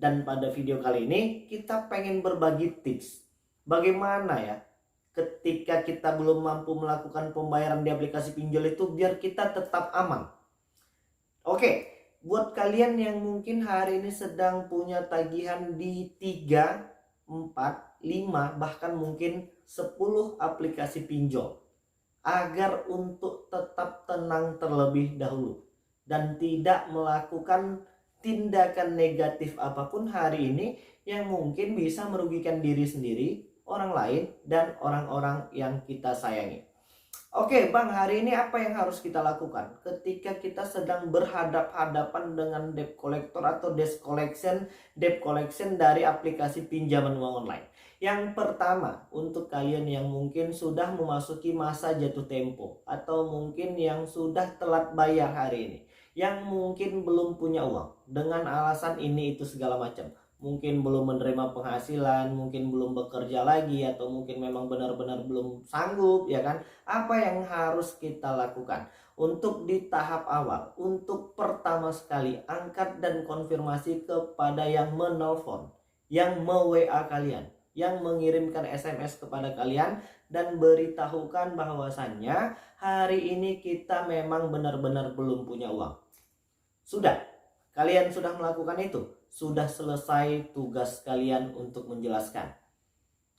Dan pada video kali ini kita pengen berbagi tips bagaimana ya ketika kita belum mampu melakukan pembayaran di aplikasi pinjol itu biar kita tetap aman. Oke, buat kalian yang mungkin hari ini sedang punya tagihan di 3, 4, 5 bahkan mungkin 10 aplikasi pinjol, agar untuk tetap tenang terlebih dahulu dan tidak melakukan tindakan negatif apapun hari ini yang mungkin bisa merugikan diri sendiri, orang lain, dan orang-orang yang kita sayangi. Oke Bang, hari ini apa yang harus kita lakukan ketika kita sedang berhadap-hadapan dengan debt collector atau debt collection dari aplikasi pinjaman uang online? Yang pertama, untuk kalian yang mungkin sudah memasuki masa jatuh tempo atau mungkin yang sudah telat bayar hari ini, yang mungkin belum punya uang dengan alasan ini itu segala macam, mungkin belum menerima penghasilan, mungkin belum bekerja lagi, atau mungkin memang benar-benar belum sanggup, ya kan? Apa yang harus kita lakukan untuk di tahap awal? Untuk pertama sekali angkat dan konfirmasi kepada yang menelpon, yang me-WA kalian, yang mengirimkan SMS kepada kalian, dan beritahukan bahwasannya hari ini kita memang benar-benar belum punya uang. Sudah, kalian sudah melakukan itu? Sudah selesai tugas kalian untuk menjelaskan.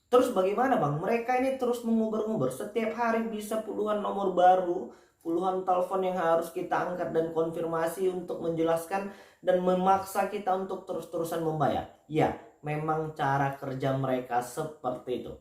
Terus bagaimana Bang? Mereka ini terus mengubur-ngubur. Setiap hari bisa puluhan nomor baru, puluhan telepon yang harus kita angkat dan konfirmasi untuk menjelaskan dan memaksa kita untuk terus-terusan membayar. Ya, memang cara kerja mereka seperti itu.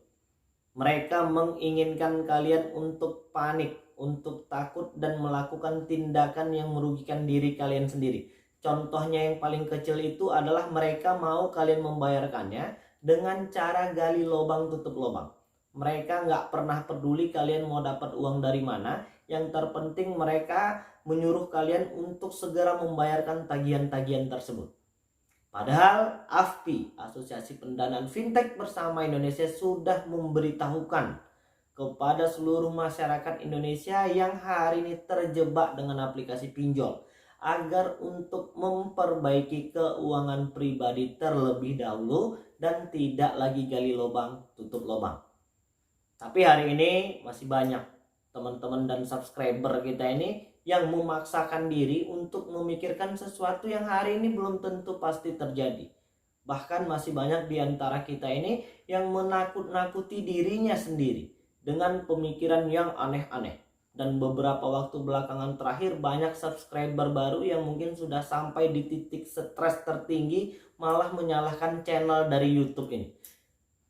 Mereka menginginkan kalian untuk panik, untuk takut dan melakukan tindakan yang merugikan diri kalian sendiri. Contohnya yang paling kecil itu adalah mereka mau kalian membayarkannya dengan cara gali lubang tutup lubang. Mereka nggak pernah peduli kalian mau dapat uang dari mana. Yang terpenting mereka menyuruh kalian untuk segera membayarkan tagihan-tagihan tersebut. Padahal AFPI, Asosiasi Pendanaan Fintech Bersama Indonesia, sudah memberitahukan kepada seluruh masyarakat Indonesia yang hari ini terjebak dengan aplikasi pinjol agar untuk memperbaiki keuangan pribadi terlebih dahulu dan tidak lagi gali lubang tutup lubang. Tapi hari ini masih banyak teman-teman dan subscriber kita ini yang memaksakan diri untuk memikirkan sesuatu yang hari ini belum tentu pasti terjadi. Bahkan masih banyak di antara kita ini yang menakut-nakuti dirinya sendiri dengan pemikiran yang aneh-aneh. Dan beberapa waktu belakangan terakhir banyak subscriber baru yang mungkin sudah sampai di titik stres tertinggi malah menyalahkan channel dari YouTube ini.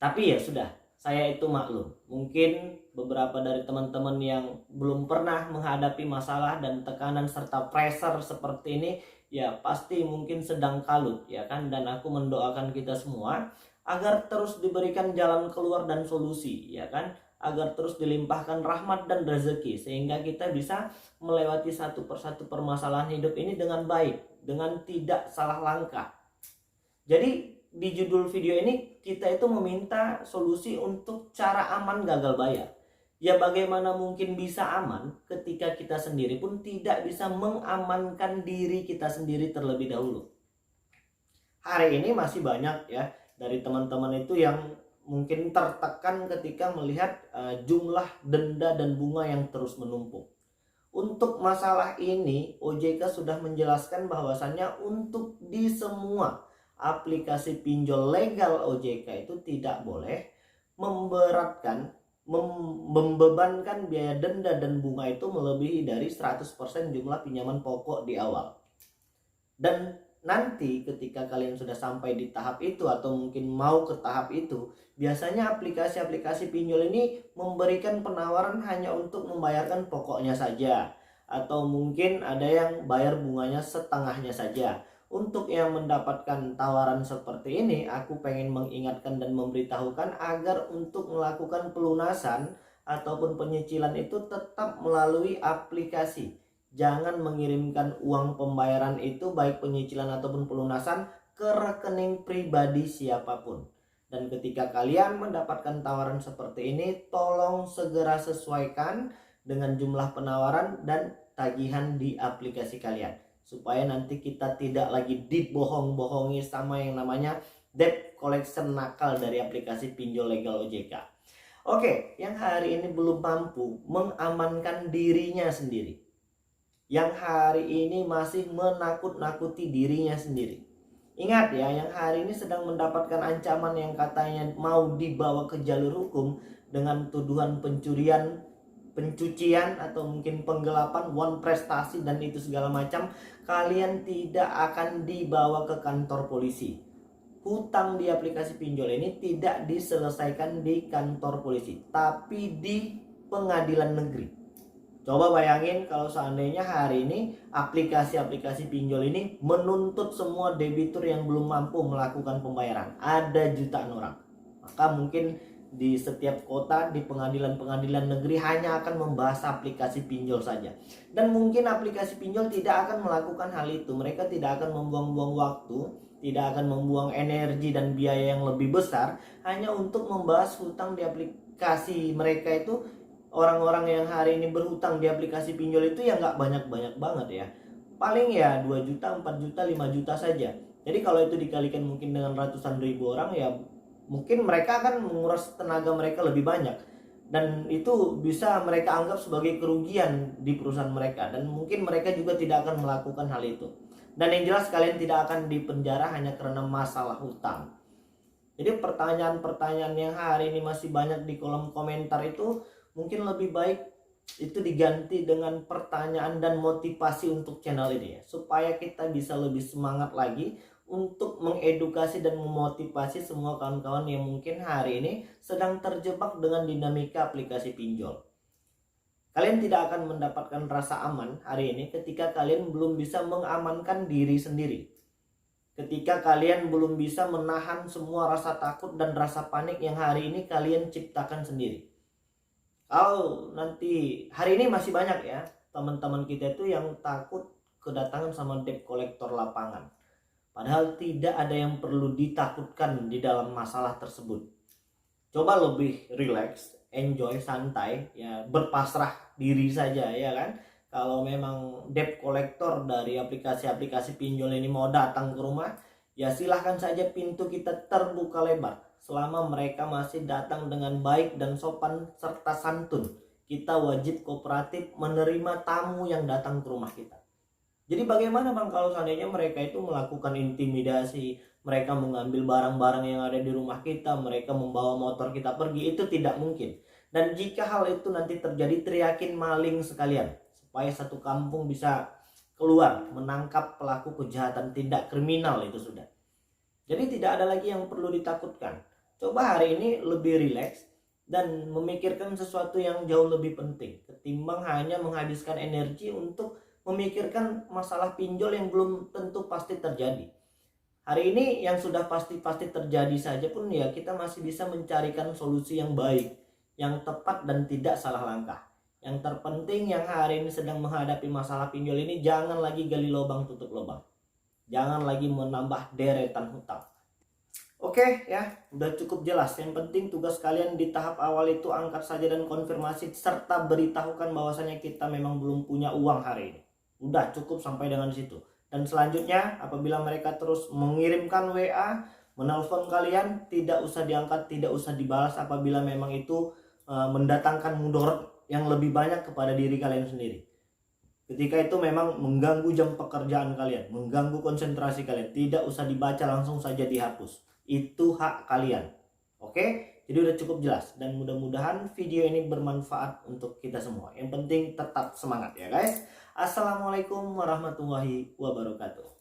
Tapi ya sudah, saya itu maklum. Mungkin beberapa dari teman-teman yang belum pernah menghadapi masalah dan tekanan serta pressure seperti ini ya pasti mungkin sedang kalut, ya kan? Dan aku mendoakan kita semua agar terus diberikan jalan keluar dan solusi, ya kan? Agar terus dilimpahkan rahmat dan rezeki sehingga kita bisa melewati satu persatu permasalahan hidup ini dengan baik, dengan tidak salah langkah. Jadi di judul video ini kita itu meminta solusi untuk cara aman gagal bayar. Ya bagaimana mungkin bisa aman ketika kita sendiri pun tidak bisa mengamankan diri kita sendiri terlebih dahulu. Hari ini masih banyak ya dari teman-teman itu yang mungkin tertekan ketika melihat jumlah denda dan bunga yang terus menumpuk. Untuk masalah ini OJK sudah menjelaskan bahwasannya untuk di semua aplikasi pinjol legal OJK itu tidak boleh membebankan biaya denda dan bunga itu melebihi dari 100% jumlah pinjaman pokok di awal. Dan nanti ketika kalian sudah sampai di tahap itu atau mungkin mau ke tahap itu, biasanya aplikasi-aplikasi pinjol ini memberikan penawaran hanya untuk membayarkan pokoknya saja, atau mungkin ada yang bayar bunganya setengahnya saja. Untuk yang mendapatkan tawaran seperti ini, aku pengen mengingatkan dan memberitahukan agar untuk melakukan pelunasan ataupun penyicilan itu tetap melalui aplikasi. Jangan mengirimkan uang pembayaran itu baik penyicilan ataupun pelunasan ke rekening pribadi siapapun. Dan ketika kalian mendapatkan tawaran seperti ini, tolong segera sesuaikan dengan jumlah penawaran dan tagihan di aplikasi kalian supaya nanti kita tidak lagi dibohong-bohongi sama yang namanya debt collection nakal dari aplikasi pinjol legal OJK. Oke, yang hari ini belum mampu mengamankan dirinya sendiri, yang hari ini masih menakut-nakuti dirinya sendiri. Ingat ya, yang hari ini sedang mendapatkan ancaman yang katanya mau dibawa ke jalur hukum dengan tuduhan pencurian, pencucian, atau mungkin penggelapan, uang prestasi dan itu segala macam, kalian tidak akan dibawa ke kantor polisi. Hutang di aplikasi pinjol ini tidak diselesaikan di kantor polisi, tapi di pengadilan negeri. Coba bayangin kalau seandainya hari ini aplikasi-aplikasi pinjol ini menuntut semua debitur yang belum mampu melakukan pembayaran. Ada jutaan orang. Maka mungkin di setiap kota, di pengadilan-pengadilan negeri hanya akan membahas aplikasi pinjol saja. Dan mungkin aplikasi pinjol tidak akan melakukan hal itu. Mereka tidak akan membuang-buang waktu, tidak akan membuang energi dan biaya yang lebih besar hanya untuk membahas hutang di aplikasi mereka itu. Orang-orang yang hari ini berhutang di aplikasi pinjol itu ya nggak banyak-banyak banget ya. Paling ya 2 juta, 4 juta, 5 juta saja. Jadi kalau itu dikalikan mungkin dengan ratusan ribu orang ya mungkin mereka akan menguras tenaga mereka lebih banyak. Dan itu bisa mereka anggap sebagai kerugian di perusahaan mereka. Dan mungkin mereka juga tidak akan melakukan hal itu. Dan yang jelas kalian tidak akan dipenjara hanya karena masalah hutang. Jadi pertanyaan-pertanyaan yang hari ini masih banyak di kolom komentar itu mungkin lebih baik itu diganti dengan pertanyaan dan motivasi untuk channel ini ya, supaya kita bisa lebih semangat lagi untuk mengedukasi dan memotivasi semua kawan-kawan yang mungkin hari ini sedang terjebak dengan dinamika aplikasi pinjol. Kalian tidak akan mendapatkan rasa aman hari ini ketika kalian belum bisa mengamankan diri sendiri. Ketika kalian belum bisa menahan semua rasa takut dan rasa panik yang hari ini kalian ciptakan sendiri. Kalau nanti hari ini masih banyak ya teman-teman kita itu yang takut kedatangan sama debt collector lapangan. Padahal tidak ada yang perlu ditakutkan di dalam masalah tersebut. Coba lebih relax, enjoy, santai, ya berpasrah diri saja ya kan. Kalau memang debt collector dari aplikasi-aplikasi pinjol ini mau datang ke rumah, ya silahkan saja, pintu kita terbuka lebar. Selama mereka masih datang dengan baik dan sopan serta santun, kita wajib kooperatif menerima tamu yang datang ke rumah kita. Jadi bagaimana Bang kalau seandainya mereka itu melakukan intimidasi, mereka mengambil barang-barang yang ada di rumah kita, mereka membawa motor kita pergi, itu tidak mungkin. Dan jika hal itu nanti terjadi, teriakin maling sekalian, supaya satu kampung bisa keluar menangkap pelaku kejahatan tindak kriminal itu sudah. Jadi tidak ada lagi yang perlu ditakutkan. Coba hari ini lebih rileks dan memikirkan sesuatu yang jauh lebih penting ketimbang hanya menghabiskan energi untuk memikirkan masalah pinjol yang belum tentu pasti terjadi. Hari ini yang sudah pasti-pasti terjadi saja pun ya kita masih bisa mencarikan solusi yang baik, yang tepat dan tidak salah langkah. Yang terpenting yang hari ini sedang menghadapi masalah pinjol ini, jangan lagi gali lubang tutup lubang. Jangan lagi menambah deretan hutang. Oke ya, udah cukup jelas. Yang penting tugas kalian di tahap awal itu angkat saja dan konfirmasi serta beritahukan bahwasanya kita memang belum punya uang hari ini. Udah cukup sampai dengan situ. Dan selanjutnya apabila mereka terus mengirimkan WA, menelpon kalian, tidak usah diangkat, tidak usah dibalas apabila memang itu mendatangkan mudarat yang lebih banyak kepada diri kalian sendiri. Ketika itu memang mengganggu jam pekerjaan kalian, mengganggu konsentrasi kalian, tidak usah dibaca, langsung saja dihapus. Itu hak kalian. Oke? Jadi udah cukup jelas dan mudah-mudahan video ini bermanfaat untuk kita semua. Yang penting tetap semangat ya guys. Assalamualaikum warahmatullahi wabarakatuh.